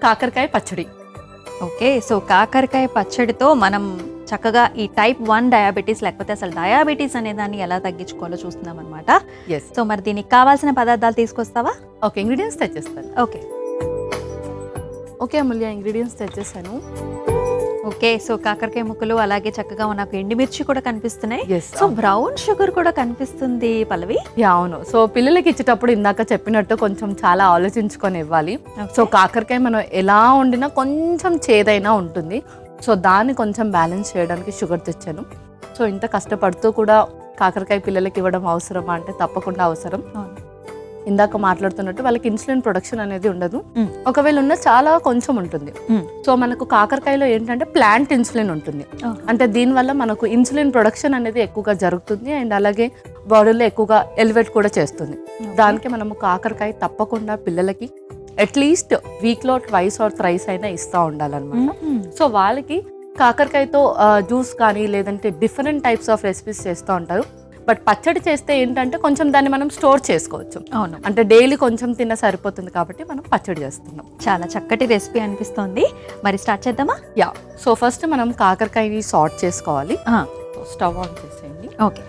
కాకరకాయ పచ్చడి. Okay, so కాకరకాయ పచ్చడితో మనం చక్కగా ఈ టైప్ 1 డయాబెటీస్ లేకపోతే అసలు డయాబెటీస్ అనే దాన్ని ఎలా తగ్గించుకోవాలో చూస్తున్నాం అనమాట. సో మరి దీనికి కావాల్సిన పదార్థాలు తీసుకొస్తావా? ఓకే, ఇంగ్రీడియంట్స్ తెచ్చేస్తాను. ఓకే అమూల్య, ఇంగ్రీడియంట్స్ తెచ్చేసాను. ఓకే, సో కాకరకాయ ముక్కలు, అలాగే చక్కగా నాకు ఎండుమిర్చి కూడా కనిపిస్తున్నాయి. సో అవును. బ్రౌన్ షుగర్ కూడా కనిపిస్తుంది పల్లవి. అవును. సో పిల్లలకి ఇచ్చేటప్పుడు ఇందాక చెప్పినట్టు కొంచెం చాలా ఆలోచించుకొని ఇవ్వాలి. సో కాకరకాయ మనం ఎలా వండినా కొంచెం చేదైనా ఉంటుంది. సో దాన్ని కొంచెం బ్యాలెన్స్ చేయడానికి షుగర్ తెచ్చాను. సో ఇంత కష్టపడుతూ కూడా కాకరకాయ పిల్లలకి ఇవ్వడం అవసరమా అంటే తప్పకుండా అవసరం. ఇందాక మాట్లాడుతున్నట్టు వాళ్ళకి ఇన్సులిన్ ప్రొడక్షన్ అనేది ఉండదు. ఒకవేళ ఉన్న చాలా కొంచెం ఉంటుంది. సో మనకు కాకరకాయలో ఏంటంటే ప్లాంట్ ఇన్సులిన్ ఉంటుంది. అంటే దీనివల్ల మనకు ఇన్సులిన్ ప్రొడక్షన్ అనేది ఎక్కువగా జరుగుతుంది అండ్ అలాగే బాడీలో ఎక్కువగా ఎలివేట్ కూడా చేస్తుంది. దానికి మనము కాకరకాయ తప్పకుండా పిల్లలకి అట్లీస్ట్ వీక్లో 2 or 3 అయినా ఇస్తూ ఉండాలన్నమాట. సో వాళ్ళకి కాకరకాయతో జ్యూస్ కానీ లేదంటే డిఫరెంట్ టైప్స్ ఆఫ్ రెసిపీస్ చేస్తూ ఉంటారు. బట్ పచ్చడి చేస్తే ఏంటంటే కొంచెం దాన్ని మనం స్టోర్ చేసుకోవచ్చు. అవును, అంటే డైలీ కొంచెం తిన్న సరిపోతుంది కాబట్టి మనం పచ్చడి చేస్తున్నాం. చాలా చక్కటి రెసిపీ అనిపిస్తోంది. మరి స్టార్ట్ చేద్దామా? సో ఫస్ట్ మనం కాకరకాయని సార్ట్ చేసుకోవాలి. స్టవ్ ఆన్ చేసేయండి. ఓకే,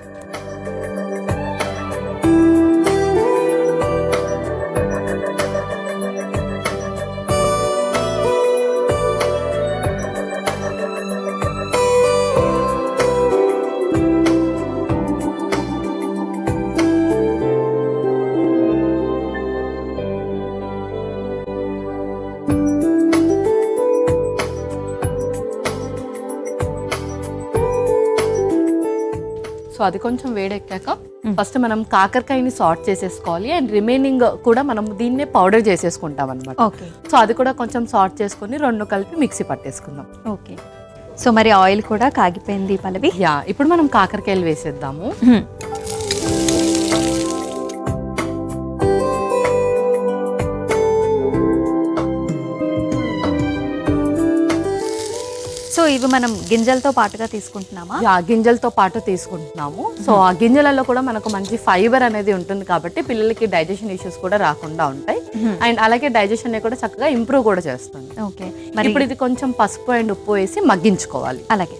సో అది కొంచెం వేడెక్కాక ఫస్ట్ మనం కాకరకాయని సార్ట్ చేసేసుకోవాలి అండ్ రిమైనింగ్ కూడా మనం దీన్నే పౌడర్ చేసేసుకుంటాం అనమాట. సో అది కూడా కొంచెం సార్ట్ చేసుకుని 2 కలిపి మిక్సీ పట్టేసుకుందాం. ఓకే, సో మరి ఆయిల్ కూడా కాగిపోయింది పల్లవి. ఇప్పుడు మనం కాకరకాయలు వేసేద్దాము. సో ఇవి మనం గింజలతో పాటుగా తీసుకుంటున్నామా? గింజలతో పాటు తీసుకుంటున్నాము. సో ఆ గింజలలో కూడా మనకు మంచి ఫైబర్ అనేది ఉంటుంది కాబట్టి పిల్లలకి డైజెషన్ ఇష్యూస్ కూడా రాకుండా ఉంటాయి అండ్ అలాగే డైజెషన్ కూడా చక్కగా ఇంప్రూవ్ కూడా చేస్తుంది. ఓకే, మరి ఇప్పుడు ఇది కొంచెం పసుపు అండ్ ఉప్పు వేసి మగ్గించుకోవాలి. అలాగే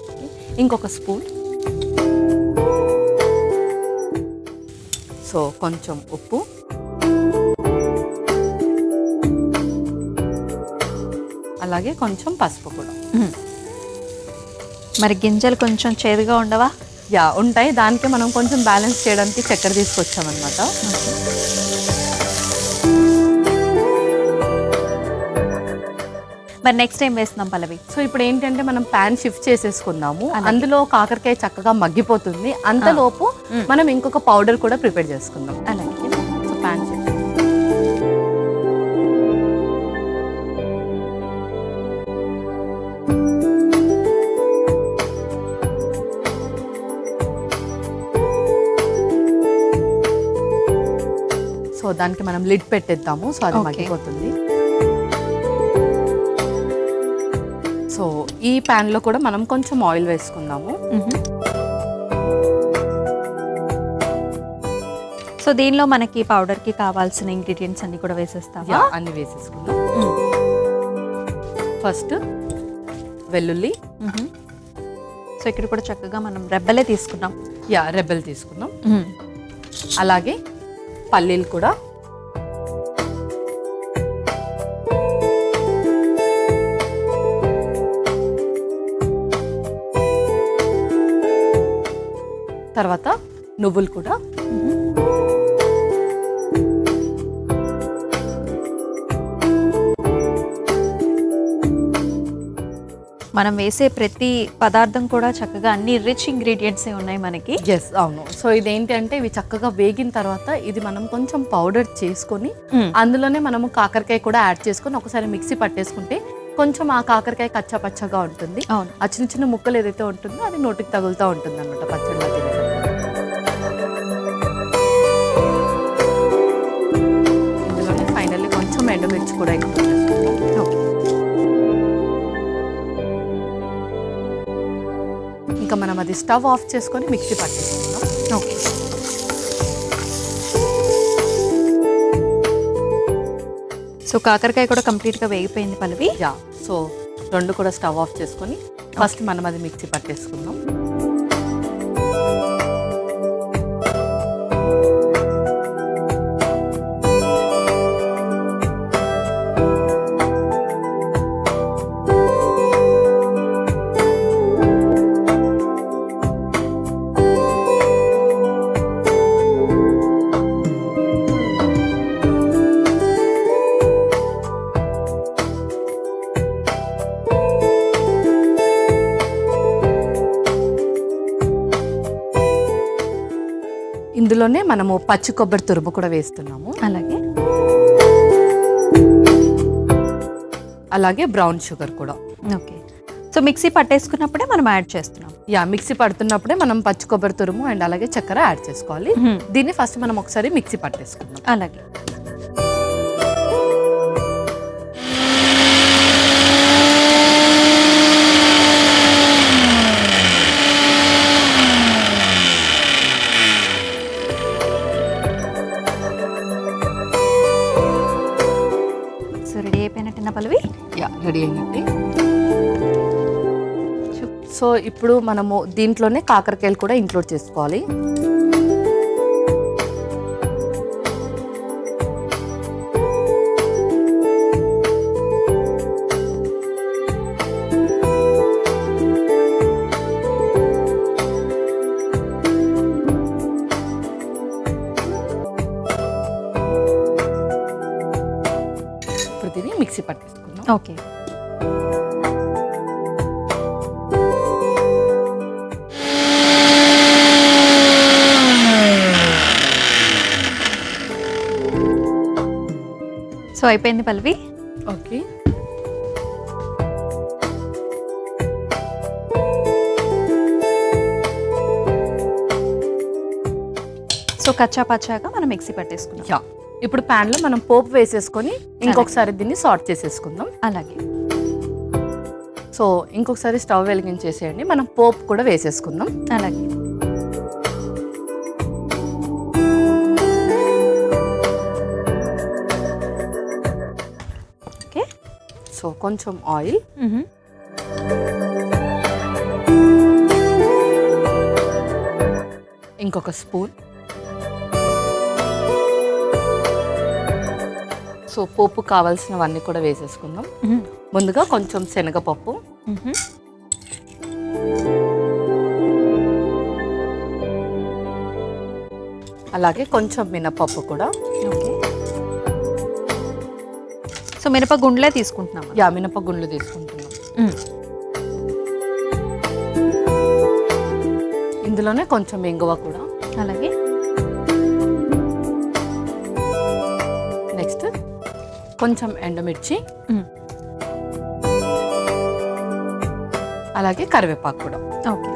ఇంకొక స్పూన్, సో కొంచెం ఉప్పు, అలాగే కొంచెం పసుపు కూడా. మరి గింజలు కొంచెం చేదుగా ఉండవా? ఉంటాయి. దానికి మనం కొంచెం బ్యాలెన్స్ చేయడానికి చక్కెర తీసుకొచ్చామన్నమాట. మరి నెక్స్ట్ ఏం వేస్తున్నాం పల్లవి? సో ఇప్పుడు ఏంటంటే మనం ప్యాన్ షిఫ్ట్ చేసేసుకుందాము. అందులో కాకరకాయ చక్కగా మగ్గిపోతుంది. అంతలోపు మనం ఇంకొక పౌడర్ కూడా ప్రిపేర్ చేసుకుందాం. అలాగే సో ప్యాన్ షిఫ్ట్. సో దానికి మనం లిడ్ పెట్టేద్దాము. సో అది మగ్గిపోతుంది. సో ఈ ప్యాన్లో కూడా మనం కొంచెం ఆయిల్ వేసుకుందాము. సో దీనిలో మనకి పౌడర్కి కావాల్సిన ఇంగ్రీడియంట్స్ అన్ని కూడా వేసేస్తాం. అన్ని వేసేసుకుందాం. ఫస్ట్ వెల్లుల్లి. సో ఇక్కడ కూడా చక్కగా మనం రెబ్బలే తీసుకున్నాం. రెబ్బలు తీసుకున్నాం. అలాగే పల్లీలు కూడా, తర్వాత నువ్వులు కూడా, మనం వేసే ప్రతి పదార్థం కూడా చక్కగా అన్ని రిచ్ ఇంగ్రీడియంట్స్ ఉన్నాయి మనకి. అవును. సో ఇదేంటి అంటే ఇవి చక్కగా వేగిన తర్వాత ఇది మనం కొంచెం పౌడర్ చేసుకొని అందులోనే మనము కాకరకాయ కూడా యాడ్ చేసుకొని ఒకసారి మిక్సీ పట్టేసుకుంటే కొంచెం ఆ కాకరకాయ కచ్చా పచ్చగా ఉంటుంది. ఆ చిన్న చిన్న ముక్కలు ఏదైతే ఉంటుందో అది నోటికి తగులుతూ ఉంటుంది అనమాట పచ్చడిలో తినేటప్పుడు. ఇందులోనే ఫైనల్లీ కొంచెం ఎండుమిర్చి కూడా ఎక్కువ. ఇంకా మనం అది స్టవ్ ఆఫ్ చేసుకొని మిక్సీ పట్టేసుకుందాం. ఓకే, సో కాకరకాయ కూడా కంప్లీట్గా వేగిపోయింది పల్లవి. యా, సో రెండు కూడా స్టవ్ ఆఫ్ చేసుకొని ఫస్ట్ మనం అది మిక్సీ పట్టేసుకుందాం. ఇందులోనే మనము పచ్చి కొబ్బరి తురుము కూడా వేస్తున్నాము. అలాగే బ్రౌన్ షుగర్ కూడా. ఓకే, సో మిక్సీ పట్టేసుకున్నప్పుడే మనం యాడ్ చేస్తున్నాం. యా, మిక్సీ పడుతున్నప్పుడే మనం పచ్చి కొబ్బరి తురుము అండ్ అలాగే చక్కెర యాడ్ చేసుకోవాలి. దీన్ని ఫస్ట్ మనం ఒకసారి మిక్సీ పట్టేసుకుందాం. అలాగే రెడీ అయిపోయినట్టు పల్లవి. యా, రెడీ అయినట్టే. సో ఇప్పుడు మనము దీంట్లోనే కాకరకాయలు కూడా ఇంక్లూడ్ చేసుకోవాలి. ఇప్పుడు దీన్ని మిక్సీ పట్టేసుకుందాం. ఓకే, సో అయిపోయింది పల్లవి. ఓకే, సో కచ్చా పచ్చాగా మనం మిక్సీ పట్టేసుకున్నాం. యా, ఇప్పుడు ప్యాన్లో మనం పోపు వేసేసుకొని ఇంకొకసారి దీన్ని సార్ట్ చేసేసుకుందాం. అలాగే సో ఇంకొకసారి స్టవ్ వెలిగించేసేయండి, మనం పోపు కూడా వేసేసుకుందాం. అలాగే ఓకే, సో కొంచెం ఆయిల్, ఇంకొక స్పూన్. సో పోపు కావాల్సినవన్నీ కూడా వేసేసుకుందాం. ముందుగా కొంచెం శనగపప్పు, అలాగే కొంచెం మినపప్పు కూడా. ఓకే, సో మినప గుండ్లే తీసుకుంటున్నాం. యా, మినప గుండ్లు తీసుకుంటున్నాం. ఇందులోనే కొంచెం ఇంగువ కూడా. అలాగే నెక్స్ట్ కొంచెం ఎండుమిర్చి, అలాగే కరివేపాకు కూడా. ఓకే,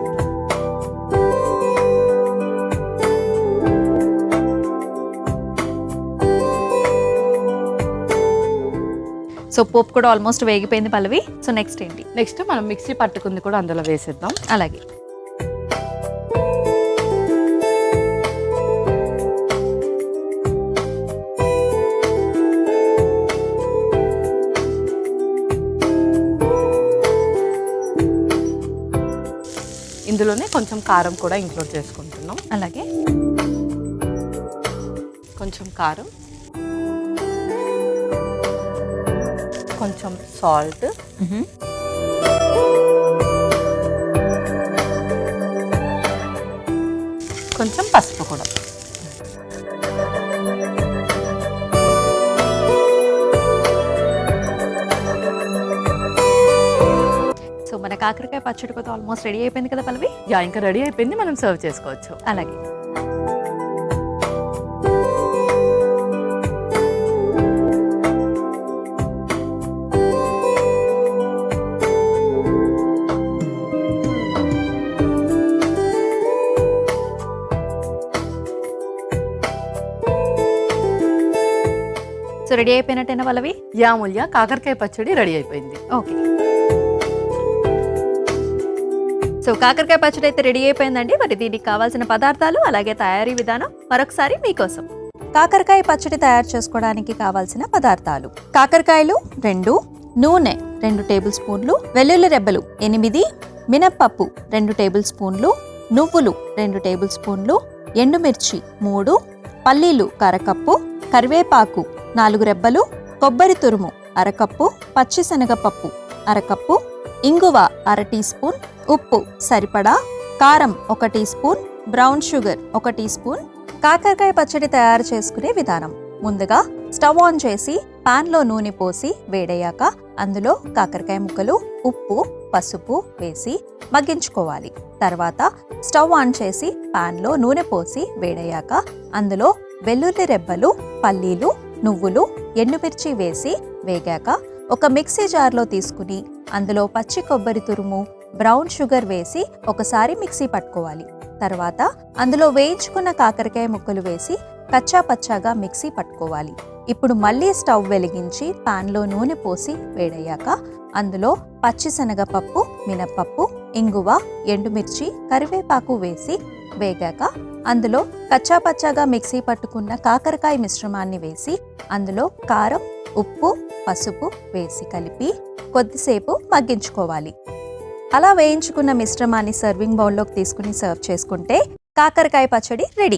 సో పోపు కూడా ఆల్మోస్ట్ వేగిపోయింది పల్లవి. సో నెక్స్ట్ ఏంటి? నెక్స్ట్ మనం మిక్సీ పట్టుకుంది కూడా అందులో వేసేద్దాం. అలాగే ఇందులోనే కొంచెం కారం కూడా ఇంక్లూడ్ చేసుకుంటున్నాం. అలాగే కొంచెం కారం, కొంచెం సాల్ట్, కొంచెం పసుపు కూడా. సో మన కాకరకాయ పచ్చడి కూడా ఆల్మోస్ట్ రెడీ అయిపోయింది కదా పల్లవి. యా, ఇంకా రెడీ అయిపోయింది, మనం సర్వ్ చేసుకోవచ్చు. అలాగే సో రెడీ అయిపోయినట్టేనా పల్లవి? యా మూల్య, కాకరకాయ పచ్చడి రెడీ అయిపోయింది. ఓకే, సో కాకరకాయ పచ్చడి అయితే రెడీ అయిపోయిందండి. మరి దీనికి కావాల్సిన పదార్థాలు అలాగే తయారీ విధానం మరొకసారి మీకోసం. కాకరకాయ పచ్చడి తయారు చేసుకోవడానికి కావాల్సిన పదార్థాలు: కాకరకాయలు 2, నూనె 2 టేబుల్ స్పూన్లు, వెల్లుల్లి రెబ్బలు 8, మినప్పప్పు 2 టేబుల్ స్పూన్లు, నువ్వులు 2 టేబుల్ స్పూన్లు, ఎండుమిర్చి 3, పల్లీలు 1/2 కప్పు, కరివేపాకు 4 రెబ్బలు, కొబ్బరి తురుము 1/2 కప్పు, పచ్చిశనగపప్పు 1/2 కప్పు, ఇంగువ 1/2 టీ స్పూన్, ఉప్పు సరిపడా, కారం 1 teaspoon, brown sugar 1 teaspoon. కాకరకాయ పచ్చడి తయారు చేసుకునే విధానం: ముందుగా స్టవ్ ఆన్ చేసి పాన్లో నూనె పోసి వేడయ్యాక అందులో కాకరకాయ ముక్కలు, ఉప్పు, పసుపు వేసి మగ్గించుకోవాలి. తర్వాత స్టవ్ ఆన్ చేసి పాన్లో నూనె పోసి వేడయ్యాక అందులో వెల్లుల్లి రెబ్బలు, పల్లీలు, నువ్వులు, ఎండుమిర్చి వేసి వేగాక ఒక మిక్సీ జార్లో తీసుకుని అందులో పచ్చి కొబ్బరి తురుము, బ్రౌన్ షుగర్ వేసి ఒకసారి మిక్సీ పట్టుకోవాలి. తర్వాత అందులో వేయించుకున్న కాకరకాయ ముక్కలు వేసి కచ్చా పచ్చాగా మిక్సీ పట్టుకోవాలి. ఇప్పుడు మళ్ళీ స్టవ్ వెలిగించి పాన్లో నూనె పోసి వేడయ్యాక అందులో పచ్చిశనగపప్పు, మినప్పప్పు, ఇంగువ, ఎండుమిర్చి, కరివేపాకు వేసి వేగాక అందులో కచ్చా పచ్చాగా మిక్సీ పట్టుకున్న కాకరకాయ మిశ్రమాన్ని వేసి అందులో కారం, ఉప్పు, పసుపు వేసి కలిపి కొద్దిసేపు మగ్గించుకోవాలి. అలా వేయించుకున్న మిశ్రమాన్ని సర్వింగ్ బౌల్లోకి తీసుకుని సర్వ్ చేసుకుంటే కాకరకాయ పచ్చడి రెడీ.